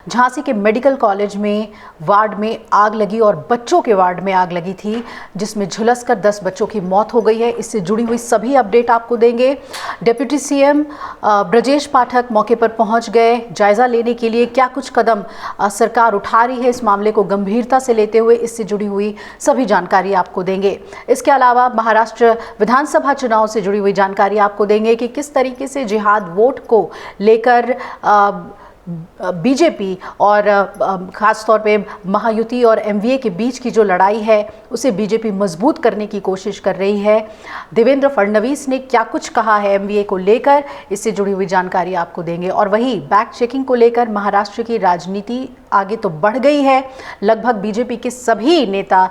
झांसी के medical college में ward में आग लगी और बच्चों के वार्ड में आग लगी थी, जिसमें झुलसकर 10 बच्चों की मौत हो गई है। इससे जुड़ी हुई सभी अपडेट आपको देंगे। डिप्टी सीएम ब्रजेश पाठक मौके पर पहुंच गए जायजा लेने के लिए। क्या कुछ कदम सरकार उठा रही है इस मामले को गंभीरता से लेते हुए, इससे जुड़ी हुई सभी जानकारी आपको देंगे। इसके अलावा महाराष्ट्र विधानसभा चुनाव से जुड़ी हुई जानकारी आपको देंगे कि किस तरीके से जिहाद वोट को लेकर बीजेपी और ख़ासतौर पे महायुति और एमवीए के बीच की जो लड़ाई है उसे बीजेपी मजबूत करने की कोशिश कर रही है। देवेंद्र फडणवीस ने क्या कुछ कहा है एमवीए को लेकर, इससे जुड़ी हुई जानकारी आपको देंगे। और वहीं बैक चेकिंग को लेकर महाराष्ट्र की राजनीति आगे तो बढ़ गई है। लगभग बीजेपी के सभी नेता,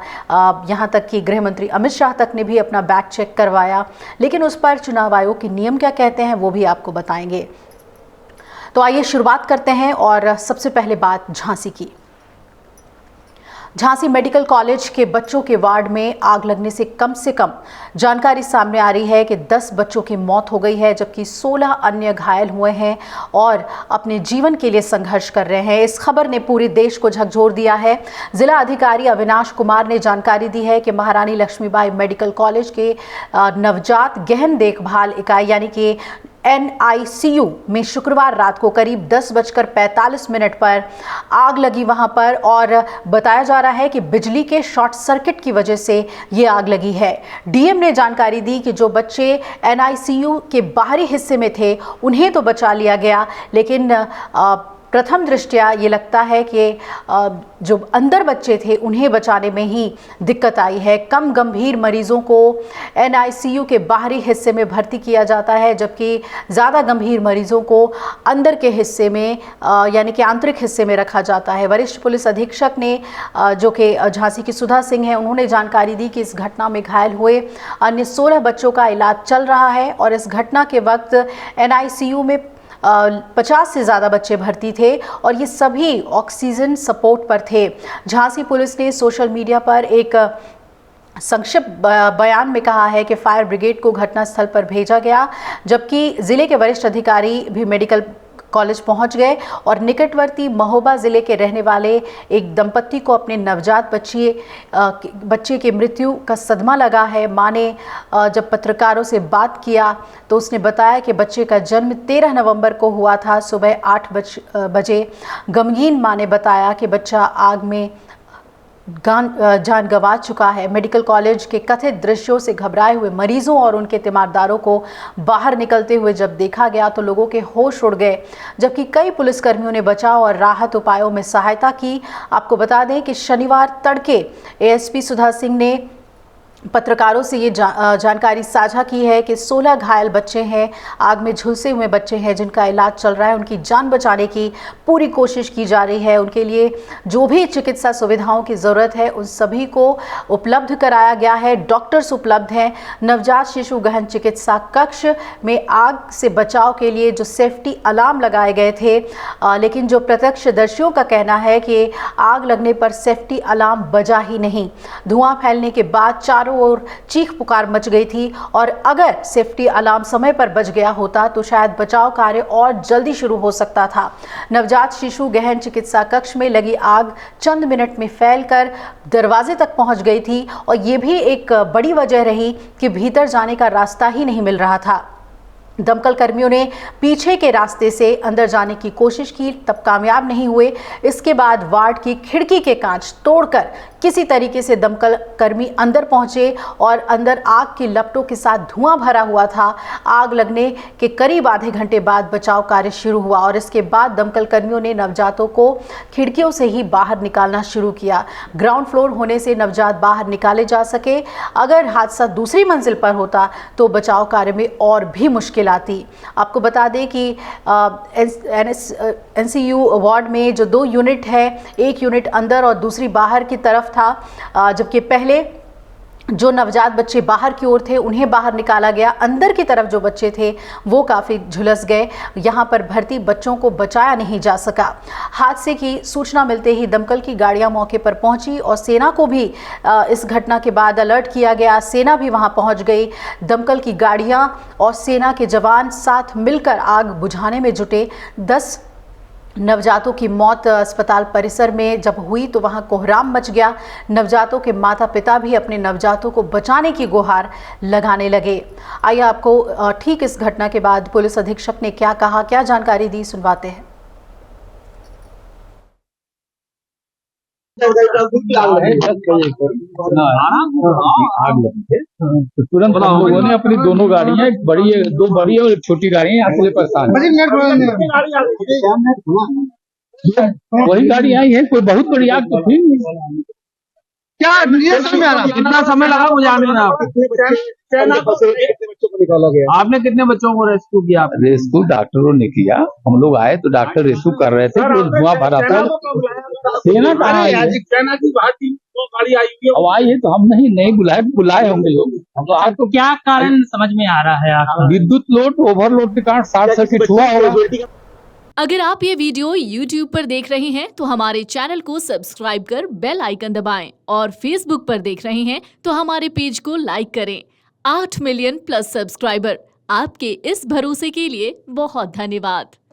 यहाँ तक कि गृह मंत्री अमित शाह तक ने भी अपना बैक चेक करवाया, लेकिन उस पर चुनाव आयोग के नियम क्या कहते हैं वो भी आपको बताएंगे। तो आइए शुरुआत करते हैं और सबसे पहले बात झांसी की। झांसी मेडिकल कॉलेज के बच्चों के वार्ड में आग लगने से कम जानकारी सामने आ रही है कि 10 बच्चों की मौत हो गई है, जबकि 16 अन्य घायल हुए हैं और अपने जीवन के लिए संघर्ष कर रहे हैं। इस खबर ने पूरे देश को झकझोर दिया है। जिला अधिकारी अविनाश कुमार ने जानकारी दी है कि महारानी लक्ष्मीबाई मेडिकल कॉलेज के नवजात गहन देखभाल इकाई यानी कि NICU में शुक्रवार रात को करीब 10:45 पर आग लगी वहां पर, और बताया जा रहा है कि बिजली के शॉर्ट सर्किट की वजह से ये आग लगी है। डीएम ने जानकारी दी कि जो बच्चे NICU के बाहरी हिस्से में थे उन्हें तो बचा लिया गया, लेकिन प्रथम दृष्टया ये लगता है कि जो अंदर बच्चे थे उन्हें बचाने में ही दिक्कत आई है। कम गंभीर मरीजों को NICU के बाहरी हिस्से में भर्ती किया जाता है, जबकि ज़्यादा गंभीर मरीजों को अंदर के हिस्से में यानी कि आंतरिक हिस्से में रखा जाता है। वरिष्ठ पुलिस अधीक्षक ने जो कि झांसी की सुधा सिंह हैं, उन्होंने जानकारी दी कि इस घटना में घायल हुए अन्य 16 बच्चों का इलाज चल रहा है और इस घटना के वक्त NICU में 50 से ज़्यादा बच्चे भर्ती थे और ये सभी ऑक्सीजन सपोर्ट पर थे। झांसी पुलिस ने सोशल मीडिया पर एक संक्षिप्त बयान में कहा है कि फायर ब्रिगेड को घटनास्थल पर भेजा गया, जबकि जिले के वरिष्ठ अधिकारी भी मेडिकल कॉलेज पहुंच गए और निकटवर्ती महोबा जिले के रहने वाले एक दंपत्ति को अपने नवजात बच्चे की मृत्यु का सदमा लगा है। मां ने जब पत्रकारों से बात किया तो उसने बताया कि बच्चे का जन्म 13 नवंबर को हुआ था। सुबह 8 बजे गमगीन मां ने बताया कि बच्चा आग में जान गंवा चुका है। मेडिकल कॉलेज के कथित दृश्यों से घबराए हुए मरीजों और उनके तीमारदारों को बाहर निकलते हुए जब देखा गया तो लोगों के होश उड़ गए, जबकि कई पुलिसकर्मियों ने बचाव और राहत उपायों में सहायता की। आपको बता दें कि शनिवार तड़के ASP सुधा सिंह ने पत्रकारों से ये जानकारी साझा की है कि 16 घायल बच्चे हैं, आग में झुलसे हुए बच्चे हैं जिनका इलाज चल रहा है। उनकी जान बचाने की पूरी कोशिश की जा रही है। उनके लिए जो भी चिकित्सा सुविधाओं की ज़रूरत है उन सभी को उपलब्ध कराया गया है। डॉक्टर्स उपलब्ध हैं। नवजात शिशु गहन चिकित्सा कक्ष में आग से बचाव के लिए जो सेफ्टी अलार्म लगाए गए थे, लेकिन जो प्रत्यक्षदर्शियों का कहना है कि आग लगने पर सेफ्टी अलार्म बजा ही नहीं। धुआं फैलने के बाद चारों ओर चीख पुकार मच गई थी और अगर सेफ्टी अलार्म समय पर बज गया होता तो शायद बचाव कार्य और जल्दी शुरू हो सकता था। नवजात शिशु गहन चिकित्सा कक्ष में लगी आग चंद मिनट में फैलकर दरवाजे तक पहुंच गई थी और ये भी एक बड़ी वजह रही कि भीतर जाने का रास्ता ही नहीं मिल रहा था। दमकल कर्मियों ने पीछे के रास्ते से अंदर जाने की कोशिश की, तब कामयाब नहीं हुए। इसके बाद वार्ड की खिड़की के कांच तोड़कर किसी तरीके से दमकल कर्मी अंदर पहुंचे और अंदर आग की लपटों के साथ धुआं भरा हुआ था। आग लगने के करीब आधे घंटे बाद बचाव कार्य शुरू हुआ और इसके बाद दमकल कर्मियों ने नवजातों को खिड़कियों से ही बाहर निकालना शुरू किया। ग्राउंड फ्लोर होने से नवजात बाहर निकाले जा सके। अगर हादसा दूसरी मंजिल पर होता तो बचाव कार्य में और भी मुश्किल आती। आपको बता दें कि NCU वार्ड में जो 2 यूनिट है, एक यूनिट अंदर और दूसरी बाहर की तरफ था, जबकि पहले जो नवजात बच्चे बाहर की ओर थे उन्हें बाहर निकाला गया। अंदर की तरफ जो बच्चे थे वो काफ़ी झुलस गए। यहाँ पर भर्ती बच्चों को बचाया नहीं जा सका। हादसे की सूचना मिलते ही दमकल की गाड़ियाँ मौके पर पहुँची और सेना को भी इस घटना के बाद अलर्ट किया गया। सेना भी वहाँ पहुँच गई। दमकल की गाड़ियाँ और सेना के जवान साथ मिलकर आग बुझाने में जुटे। 10 नवजातों की मौत अस्पताल परिसर में जब हुई तो वहां कोहराम मच गया। नवजातों के माता पिता भी अपने नवजातों को बचाने की गुहार लगाने लगे। आइए आपको ठीक इस घटना के बाद पुलिस अधीक्षक ने क्या कहा, क्या जानकारी दी, सुनवाते हैं। आग लगी है तो तुरंत हम लोगों ने अपनी दोनों गाड़ियां, दो बड़ी और एक छोटी गाड़ियां यहाँ के लिए परेशान है। वही गाड़ी आई है, कोई बहुत बड़ी आग तो थी नहीं। क्या कितना समय लगा बुझाने में? आपने कितने बच्चों को रेस्क्यू किया? रेस्क्यू डॉक्टरों ने किया। हम लोग आए तो डॉक्टर रेस्क्यू कर रहे थे, तो धुआं भरा था। सेना कहाँ आई? अब आई है तो हम नहीं बुलाए होंगे लोग। आपको क्या कारण समझ में आ रहा है? आपको विद्युत लोड ओवरलोड के कारण शॉर्ट सर्किट हुआ होगा। अगर आप ये वीडियो YouTube पर देख रहे हैं तो हमारे चैनल को सब्सक्राइब कर बेल आइकन दबाएं और Facebook पर देख रहे हैं तो हमारे पेज को लाइक करें। 8 मिलियन प्लस सब्सक्राइबर, आपके इस भरोसे के लिए बहुत धन्यवाद।